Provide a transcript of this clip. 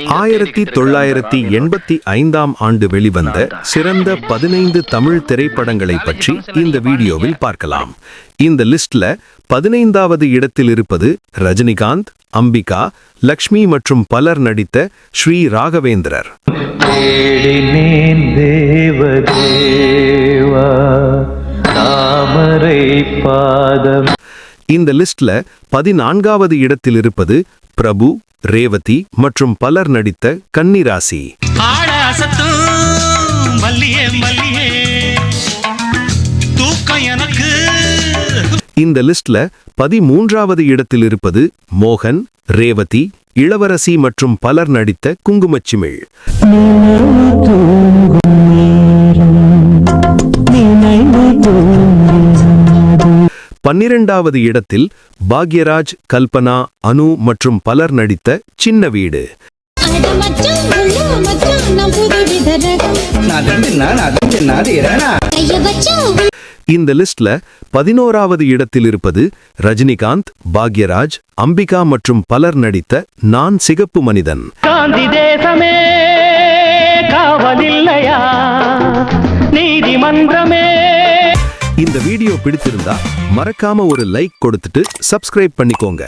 1985ஆம் ஆண்டு வெளிவந்த சிறந்த 15 தமிழ் திரைப்படங்களை பற்றி இந்த வீடியோவில் பார்க்கலாம். இந்த லிஸ்ட்ல 15வது இடத்தில் இருப்பது ரஜினிகாந்த், அம்பிகா, லக்ஷ்மி மற்றும் பலர் நடித்த ஸ்ரீ ராகவேந்திரர். இந்த லிஸ்ட்ல 14வது இடத்தில் இருப்பது பிரபு, ரேவதி மற்றும் பலர் நடித்த கன்னிராசி. இந்த லிஸ்ட்ல 13வது இடத்தில் இருப்பது மோகன், ரேவதி, இளவரசி மற்றும் பலர் நடித்த குங்குமச்சிமிழ். 12வது இடத்தில் பாக்யராஜ், கல்பனா, அனு மற்றும் பலர் நடித்த சின்ன வீடு. இந்த லிஸ்ட்ல 11வது இடத்தில் இருப்பது ரஜினிகாந்த், பாக்யராஜ், அம்பிகா மற்றும் பலர் நடித்த நான் சிகப்பு மனிதன். இந்த வீடியோ பிடித்திருந்தா மறக்காம ஒரு லைக் கொடுத்துட்டு சப்ஸ்கிரைப் பண்ணிக்கோங்க.